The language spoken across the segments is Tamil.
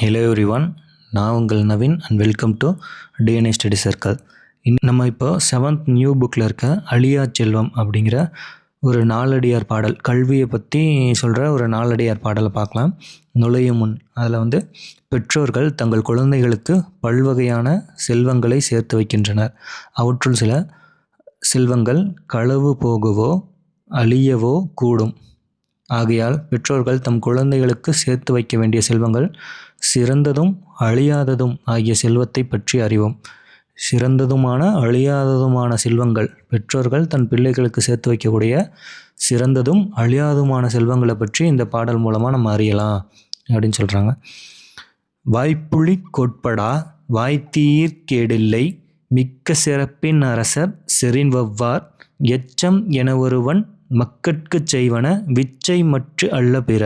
ஹலோ எவ்ரிவன், நான் உங்கள் Naveen and welcome to DNA study circle. நம்ம இப்போ 7th நியூ புக்கில் இருக்க அழியா செல்வம் அப்படிங்கிற ஒரு நாலடியார் பாடல், கல்வியை பற்றி சொல்கிற ஒரு நாலடியார் பாடலை பார்க்கலாம். நுழையும் முன் அதில் பெற்றோர்கள் தங்கள் குழந்தைகளுக்கு பல்வகையான செல்வங்களை சேர்த்து வைக்கின்றனர். அவற்றுள் சில செல்வங்கள் களவு போகவோ அழியவோ கூடும். ஆகையால் பெற்றோர்கள் தம் குழந்தைகளுக்கு சேர்த்து வைக்க வேண்டிய செல்வங்கள் சிறந்ததும் அழியாததும் ஆகிய செல்வத்தை பற்றி அறிவோம். சிறந்ததுமான அழியாததுமான செல்வங்கள், பெற்றோர்கள் தன் பிள்ளைகளுக்கு சேர்த்து வைக்கக்கூடிய சிறந்ததும் அழியாததுமான செல்வங்களை பற்றி இந்த பாடல் மூலமாக நம்ம அறியலாம் அப்படின்னு சொல்கிறாங்க. வாய்ப்புளி கோட்படா வாய்த்தீர் கேடில்லை, மிக்க சிறப்பின் அரசர் செறின் வவ்வார், எச்சம் என ஒருவன் மக்கட்குச் செய்வன விச்சை மற்று அல்ல பிற.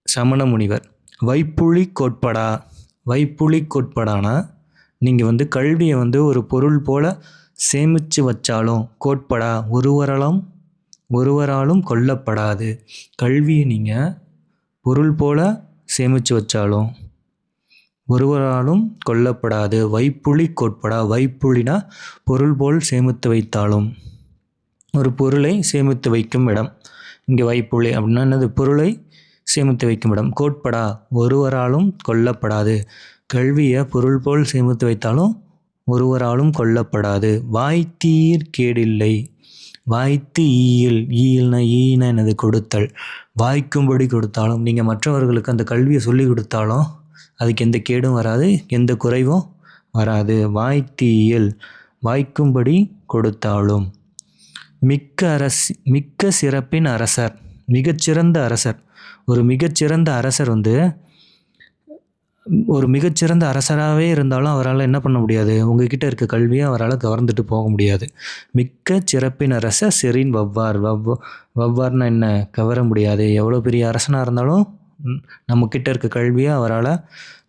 சமண முனிவர். வைப்புளி கோட்படா, வைப்புளி கோட்படானா நீங்கள் கல்வியை ஒரு பொருள் போல சேமித்து வச்சாலும் கோட்படா ஒருவராலும் கொல்லப்படாது. கல்வியை நீங்கள் பொருள் போல சேமித்து வச்சாலும் ஒருவராலும் கொல்லப்படாது. வைப்புளி கோட்படா, வைப்புளினா பொருள் போல் சேமித்து வைத்தாலும், ஒரு பொருளை சேமித்து வைக்கும் இடம். இங்கே வைப்புளி அப்படின்னா என்னது? பொருளை சேமித்து வைக்கும் இடம். கோட்படா ஒருவராலும் கொல்லப்படாது. கல்வியை பொருள் போல் சேமித்து வைத்தாலும் ஒருவராலும் கொல்லப்படாது. வாய்த்தீர் கேடில்லை, வாய்த்து ஈயில்னா என்னது? கொடுத்தல். வாய்க்கும்படி கொடுத்தாலும், நீங்கள் மற்றவர்களுக்கு அந்த கல்வியை சொல்லி கொடுத்தாலும் அதுக்கு எந்த கேடும் வராது, எந்த குறைவும் வராது. வாய்த்தீயில் வாய்க்கும்படி கொடுத்தாலும். மிக்க சிறப்பின் அரசர், மிகச்சிறந்த அரசர். ஒரு மிகச்சிறந்த அரசர் ஒரு மிகச்சிறந்த அரசராகவே இருந்தாலும் அவரால் என்ன பண்ண முடியாது? உங்ககிட்ட இருக்க கல்வியை அவரால் கவர்ந்துட்டு போக முடியாது. மிக்க சிறப்பின் அரசர் செறின் வவ்வார். வவ்வார்னா என்ன? கவர முடியாது. எவ்வளோ பெரிய அரசனாக இருந்தாலும் நம்மக்கிட்ட இருக்க கல்வியை அவரால்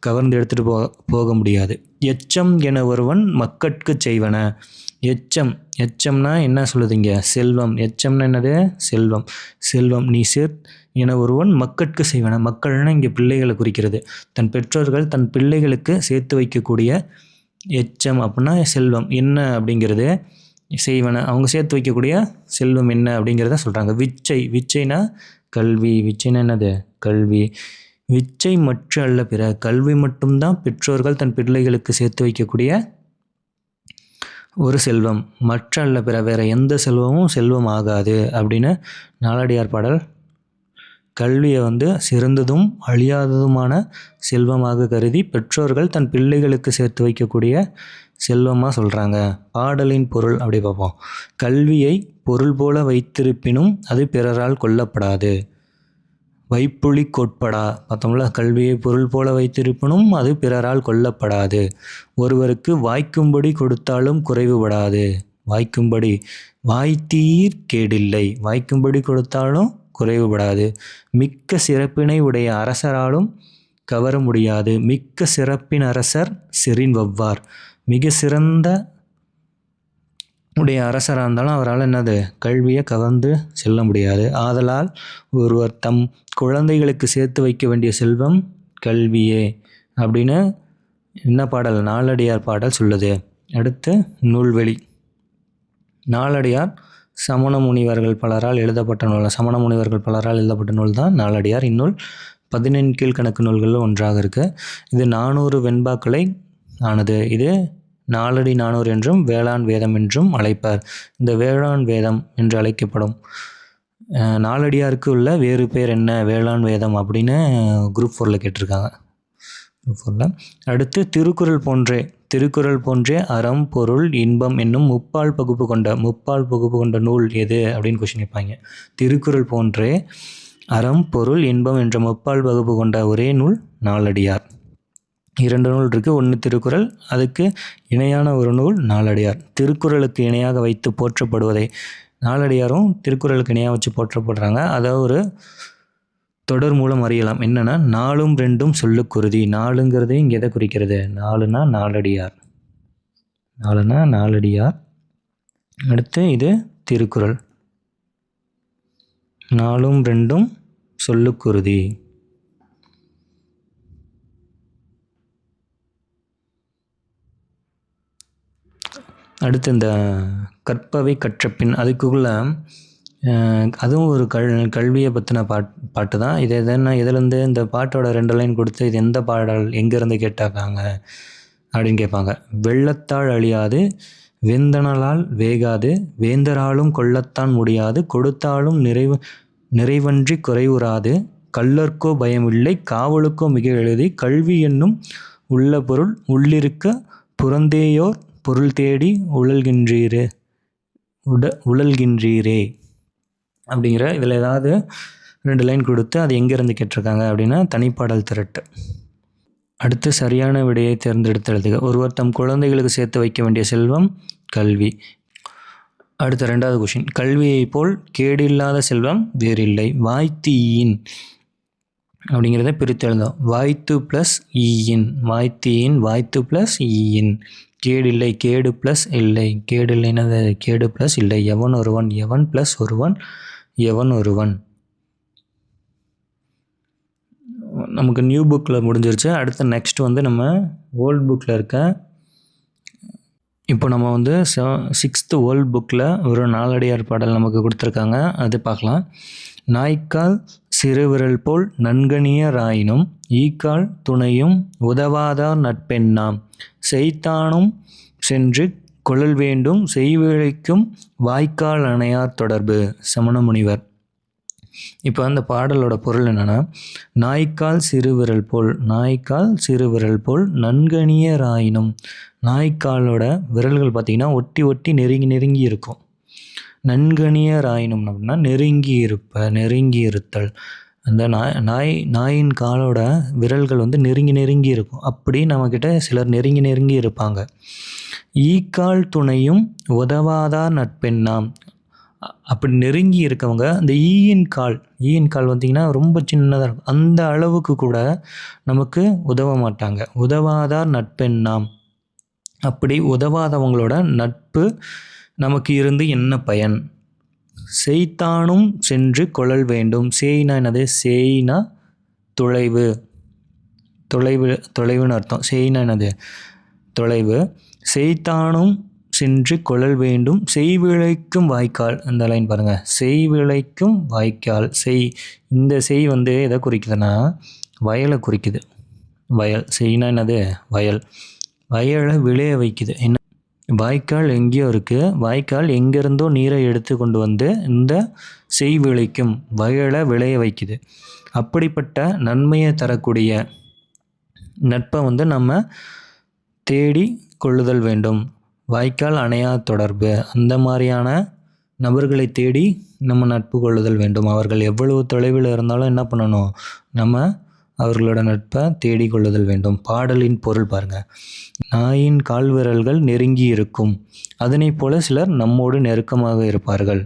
கவர்ந்து எடுத்துகிட்டு போக முடியாது. எச்சம் என ஒருவன் மக்கட்கு செய்வன. எச்சம்னா என்ன சொல்லுதுங்க? செல்வம். எச்சம்னா என்னது? செல்வம். செல்வம் நீ என ஒருவன் மக்கட்கு செய்வன. மக்கள்னா இங்கே பிள்ளைகளை குறிக்கிறது. தன் பெற்றோர்கள் தன் பிள்ளைகளுக்கு சேர்த்து வைக்கக்கூடிய எச்சம் அப்படின்னா செல்வம் என்ன அப்படிங்கிறது செய்வன. அவங்க சேர்த்து வைக்கக்கூடிய செல்வம் என்ன அப்படிங்கிறத சொல்கிறாங்க. விச்சைனா கல்வி. விச்சைனா என்னது? கல்வி. விச்சை மற்ற அல்ல பிற. கல்வி மட்டும்தான் பெற்றோர்கள் தன் பிள்ளைகளுக்கு சேர்த்து வைக்கக்கூடிய ஒரு செல்வம். மற்ற அல்ல பிற, வேற எந்த செல்வமும் செல்வம் ஆகாது அப்படின்னு நாலடியார் பாடல் கல்வியை சிறந்ததும் அழியாததுமான செல்வமாக கருதி பெற்றோர்கள் தன் பிள்ளைகளுக்கு சேர்த்து வைக்கக்கூடிய செல்வமாக சொல்கிறாங்க. பாடலின் பொருள் அப்படி பார்ப்போம். கல்வியை பொருள் போல வைத்திருப்பினும் அது பிறரால் கொல்லப்படாது. வைப்புளி கோட்படா பார்த்தோம்ல, கல்வியை பொருள் போல வைத்திருப்பினும் அது பிறரால் கொல்லப்படாது. ஒருவருக்கு வாய்க்கும்படி கொடுத்தாலும் குறைவுபடாது. வாய்க்கும்படி, வாய்த்தீர் கேடில்லை, வாய்க்கும்படி கொடுத்தாலும் குறைவுபடாது. மிக்க சிறப்பினை உடைய அரசராலும் கவர முடியாது. மிக்க சிறப்பின் அரசர் செறின் வவ்வார். மிக சிறந்த உடைய அரசராக இருந்தாலும் அவரால் என்னது? கல்வியை கவர்ந்து செல்ல முடியாது. ஆதலால் ஒருவர் தம் குழந்தைகளுக்கு சேர்த்து வைக்க வேண்டிய செல்வம் கல்வியே அப்படின்னு என்ன பாடல்? நாலடியார் பாடல் சொல்லுது. அடுத்து நூல்வெளி. நாலடியார் சமண முனிவர்கள் பலரால் எழுதப்பட்ட நூல் தான் நாலடியார். இந்நூல் 14 கீழ்கணக்கு நூல்களில் ஒன்றாக இருக்குது. இது 400 வெண்பாக்களை ஆனது. இது நாலடி 400 என்றும் வேளாண் வேதம் என்றும் அழைப்பார். இந்த வேளாண் வேதம் என்று அழைக்கப்படும் நாலடியாருக்கு உள்ள வேறு பேர் என்ன? வேளாண் வேதம் அப்படின்னு குரூப் 4ல் கேட்டிருக்காங்க. அடுத்து திருக்குறள் போன்றே அறம் பொருள் இன்பம் என்னும் முப்பால் பகுப்பு கொண்ட நூல் எது அப்படின்னு கொஸ்டின் கேட்பாங்க. திருக்குறள் போன்றே அறம் பொருள் இன்பம் என்ற முப்பால் பகுப்பு கொண்ட ஒரே நூல் நாலடியார். 2 நூல் இருக்குது. ஒன்று திருக்குறள், அதுக்கு இணையான ஒரு நூல் நாலடியார். திருக்குறளுக்கு இணையாக வைத்து போற்றப்படுவதை நாலடியாரும் திருக்குறளுக்கு இணையாக வச்சு போற்றப்படுறாங்க. அதை ஒரு தொடர் மூலம் அறியலாம். என்னென்னா, 4ம் 2ம் சொல்லுக்குருதி. 4ங்கிறது இங்கே எதை குறிக்கிறது? 4னா நாலடியார். அடுத்து இது திருக்குறள். 4ம் 2ம் சொல்லுக்குருதி. அடுத்து இந்த கற்பவை கற்றபின் அதுக்குள்ளே அதுவும் ஒரு கல்வியை பற்றின பாட்டு தான். இது எதுன்னா இதுலேருந்து இந்த பாட்டோட 2 லைன் கொடுத்து இது எந்த பாடல் எங்கேருந்து கேட்டாக்காங்க அப்படின்னு கேட்பாங்க. வெள்ளத்தால் அழியாது வேந்தனலால் வேகாது வேந்தராலும் கொள்ளத்தான் முடியாது கொடுத்தாலும் நிறைவன்றி குறைவுறாது கள்ளர்க்கோ பயமில்லை காவலுக்கோ மிக எழுதி கல்வி என்னும் உள்ள பொருள் உள்ளிருக்க புறந்தேயோர் பொருள் தேடி உழல்கின்றீரே அப்படிங்கிற இதில் ஏதாவது 2 லைன் கொடுத்து அது எங்கேருந்து கேட்டிருக்காங்க அப்படின்னா தனிப்பாடல் திரட்டு. அடுத்து சரியான விடையை தேர்ந்தெடுத்து எழுதுக. ஒருவர் தம் குழந்தைகளுக்கு சேர்த்து வைக்க வேண்டிய செல்வம் கல்வி. அடுத்த 2வது கொஷின். கல்வியை போல் கேடில்லாத செல்வம் வேறில்லை. வாய்த்தீயின் அப்படிங்கிறத பிரித்து எழுதும். வாய்த்து ப்ளஸ் ஈயின் வாய்த்தீயின் வாய்த்து ப்ளஸ் ஈயின் கேடில்லை கேடு ப்ளஸ் இல்லை கேடு இல்லைன்னா கேடு ப்ளஸ் இல்லை எவன் ஒருவன் எவன் ப்ளஸ் ஒருவன் எவன் ஒருவன். நமக்கு நியூ புக்கில் முடிஞ்சிருச்சு. அடுத்து நெக்ஸ்ட் வந்து நம்ம ஓல்டு புக்கில் இருக்க இப்போ நம்ம வந்து 6th ஓல்டு புக்கில் ஒரு நாலடியார் பாடல் நமக்கு கொடுத்துருக்காங்க, அது பார்க்கலாம். நாய்க்கால் சிறுவிரல் போல் நன்கணியராயினும் ஈக்கால் துணையும் உதவாதார் நட்பெண்ணாம் செய்தானும் சென்று கொள்ளல் வேண்டும் செய்விழைக்கும் வாய்க்கால் அணையார் தொடர்பு. சமண முனிவர். இப்போ அந்த பாடலோட பொருள் என்னென்னா, நாய்க்கால் சிறுவிரல் போல் நன்கணியராயினும் நாய்க்காலோட விரல்கள் பார்த்திங்கன்னா ஒட்டி ஒட்டி நெருங்கி இருக்கும். நன்கணியராயினும் அப்படின்னா நெருங்கி இருத்தல். அந்த நாயின் காலோட விரல்கள் வந்து நெருங்கி இருக்கும். அப்படி நம்மக்கிட்ட சிலர் நெருங்கி இருப்பாங்க. ஈக்கால் துணையும் உதவாதார் நட்பெண்ணாம். அப்படி நெருங்கி இருக்கவங்க அந்த ஈயின் கால் பார்த்திங்கன்னா ரொம்ப சின்னதாக இருக்கும். அந்த அளவுக்கு கூட நமக்கு உதவ மாட்டாங்க. உதவாதார் நட்பெண்ணாம். அப்படி உதவாதவங்களோட நட்பு நமக்கு இருந்து என்ன பயன்? செய்தானும் சென்று கொள்ளல் வேண்டும். சேய்னா என்னது? சேய்னா தொலைவுன்னு அர்த்தம். சேய்னா என்னது? தொலைவு. செய்தானும் சென்று கொள்ளல் வேண்டும் செய்விழைக்கும் வாய்க்கால். இந்த லைன் பாருங்கள். செய்விழைக்கும் வாய்க்கால். இந்த செய் வந்து எதை குறிக்குதுன்னா வயலை குறிக்குது. வயல். செய்னா என்னது? வயல். வயலை விளைய வைக்குது. என்ன? வாய்க்கால் எங்கேயோ இருக்குது. வாய்க்கால் எங்கேருந்தோ நீரை எடுத்து கொண்டு வந்து இந்த செய்விழைக்கும் வயலை விளைய வைக்குது. அப்படிப்பட்ட நன்மையை தரக்கூடிய நட்பை வந்து நம்ம தேடி கொள்ளுதல் வேண்டும். வாய்க்கால் அணையா தொடர்பு. அந்த மாதிரியான நபர்களை தேடி நம்ம நட்பு கொள்ளுதல் வேண்டும். அவர்கள் எவ்வளவு தொலைவில் இருந்தாலும் என்ன பண்ணணும்? நம்ம அவர்களோட நட்பை தேடி கொள்ளுதல் வேண்டும். பாடலின் பொருள் பாருங்கள். நாயின் கால்விரல்கள் நெருங்கி இருக்கும். அதனைப் போல சிலர் நம்மோடு நெருக்கமாக இருப்பார்கள்.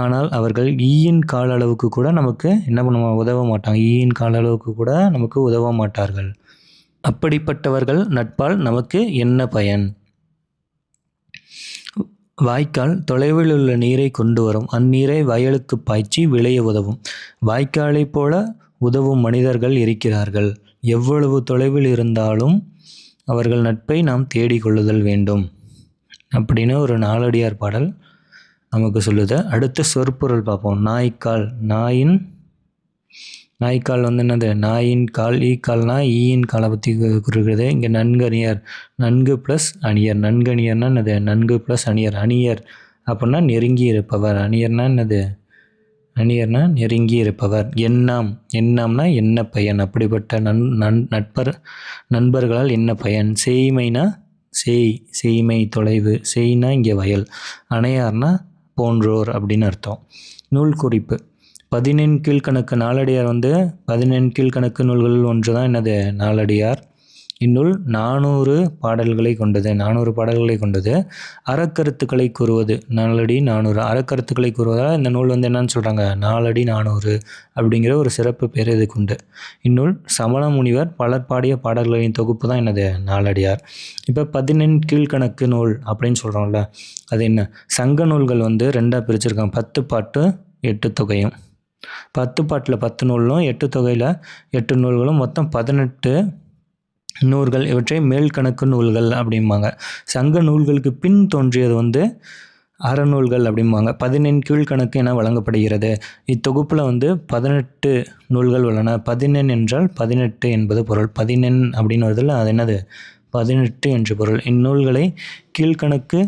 ஆனால் அவர்கள் ஈயின் கால அளவுக்கு கூட நமக்கு என்ன பண்ணுவாங்க? உதவ மாட்டாங்க. ஈயின் கால அளவுக்கு கூட நமக்கு உதவ மாட்டார்கள். அப்படிப்பட்டவர்கள் நட்பால் நமக்கு என்ன பயன்? வாய்க்கால் தொலைவில் உள்ள நீரை கொண்டு வரும். அந்நீரை வயலுக்கு பாய்ச்சி விளைய உதவும். வாய்க்காலைப் போல உதவும் மனிதர்கள் இருக்கிறார்கள். எவ்வளவு தொலைவில் இருந்தாலும் அவர்கள் நட்பை நாம் தேடிக்கொள்ளுதல் வேண்டும் அப்படின்னு ஒரு நாலடியார் பாடல் நமக்கு சொல்லுது. அடுத்த சொற்பொருள் பார்ப்போம். நாய்க்கால். நாய்க்கால் வந்து என்னது? நாயின் கால். ஈக்கால்னா ஈயின் காலை பற்றி குறிக்கிறது. இங்கே நன்கணியர். நன்கு ப்ளஸ் அணியர். நன்கணியர்னா என்னது? நன்கு ப்ளஸ் அணியர். அணியர் அப்படின்னா நெருங்கி இருப்பவர். அணியர்னா என்னது? அணியர்னா நெருங்கி இருப்பவர். எண்ணாம்னா என்ன பயன்? அப்படிப்பட்ட நண்பர்களால் என்ன பயன்? செய்மைனா செய்மை தொலைவு. செய்னா இங்கே வயல். அணையார்னா போன்றோர் அப்படின்னு அர்த்தம். நூல் குறிப்பு. 14 கீழ்கணக்கு. நாலடியார் வந்து 14 கீழ்கணக்கு நூல்களில் ஒன்று தான் என்னது? நாலடியார். இந்நூல் 400 பாடல்களை கொண்டது. அறக்கருத்துக்களை கூறுவது. நாலடி 400 அறக்கருத்துக்களை கூறுவதால் இந்த நூல் வந்து என்னன்னு சொல்கிறாங்க? நாலடி 400 அப்படிங்கிற ஒரு சிறப்பு பேர் இதுக்கு உண்டு. இந்நூல் சமண முனிவர் பலர் பாடிய பாடல்களின் தொகுப்பு தான் என்னது? நாலடியார். இப்போ 14 கீழ்கணக்கு நூல் அப்படின்னு சொல்கிறோம்ல, அது என்ன? சங்க நூல்கள் வந்து 2ஆக பிரிச்சிருக்காங்க. 10 பாட்டு 8 தொகையும். 10 பாட்டில் 10 நூலும் 8 தொகையில் 8 நூல்களும் மொத்தம் 18 நூல்கள் இவற்றை மேல்கணக்கு நூல்கள் அப்படிம்பாங்க. சங்க நூல்களுக்கு பின் தோன்றியது வந்து அறநூல்கள் அப்படிம்பாங்க. 14 கீழ்கணக்கு என வழங்கப்படுகிறது. இத்தொகுப்பில் வந்து 18 நூல்கள் உள்ளன. 14 என்றால் 18 என்பது பொருள். 14 அப்படின்னு வருதில்ல, அது என்னது? 18 என்று பொருள். இந்நூல்களை கீழ்கணக்கு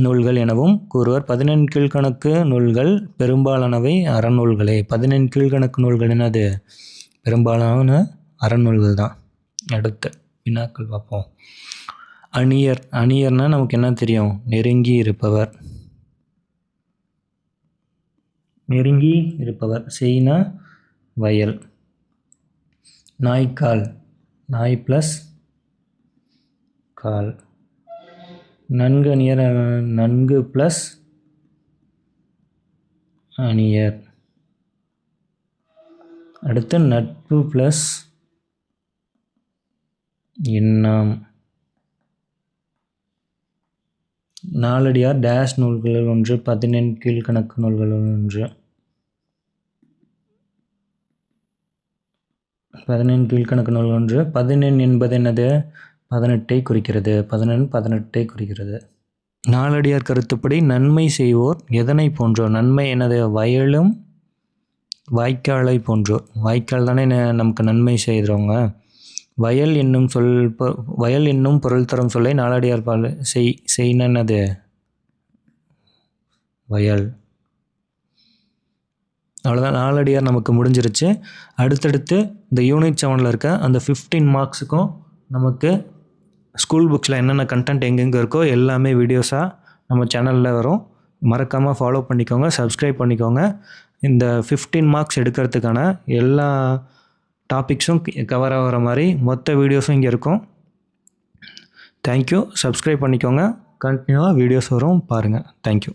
நூல்கள் எனவும் கூறுவர். 14 கீழ்கணக்கு நூல்கள் பெரும்பாலானவை அறநூல்களே. 14 கீழ்கணக்கு நூல்கள் என்னது? பெரும்பாலான அறநூல்கள் தான். அடுத்து வினாக்கள் பார்ப்போம். அணியர். அணியர்னால் நமக்கு என்ன தெரியும்? நெருங்கி இருப்பவர். நெருங்கி இருப்பவர். செய்னா வயல். நாய்க்கால். நாய் ப்ளஸ் கால். நன்கு அணியர். நன்கு ப்ளஸ் அணியர். அடுத்து நட்பு ப்ளஸ் எண்ணாம். நாலடியார் டேஷ் நூல்களில் ஒன்று. 14 கீழ்கணக்கு நூல்களில் ஒன்று. 14 கீழ்கணக்கு நூல் ஒன்று. 14 என்பது என்னது? 18 குறிக்கிறது. 18 குறிக்கிறது. நாலடியார் கருத்துப்படி நன்மை செய்வோர் எதனை போன்றோர்? நன்மை என்னது? வயலும் வாய்க்காலை போன்றோர். வாய்க்கால் தானே நமக்கு நன்மை செய்கிறவங்க. வயல் என்னும் பொருள் தரும் சொல்லை நாலடியார் செய்னது வயல். அவ்வளோதான், நாலடியார் நமக்கு முடிஞ்சிருச்சு. அடுத்தடுத்து இந்த யூனிட் 7ல் இருக்க அந்த 15 மார்க்ஸுக்கும் நமக்கு ஸ்கூல் புக்ஸில் என்னென்ன கண்டென்ட் எங்கெங்கே இருக்கோ எல்லாமே வீடியோஸாக நம்ம சேனலில் வரும். மறக்காமல் ஃபாலோ பண்ணிக்கோங்க, சப்ஸ்கிரைப் பண்ணிக்கோங்க. இந்த 15 மார்க்ஸ் எடுக்கிறதுக்கான எல்லா டாபிக்ஸும் கவர் ஆகிற மாதிரி மொத்த வீடியோஸும் இங்கே இருக்கும். தேங்க்யூ. சப்ஸ்கிரைப் பண்ணிக்கோங்க. கண்டினியூவாக வீடியோஸ் வரும், பாருங்கள். தேங்க்யூ.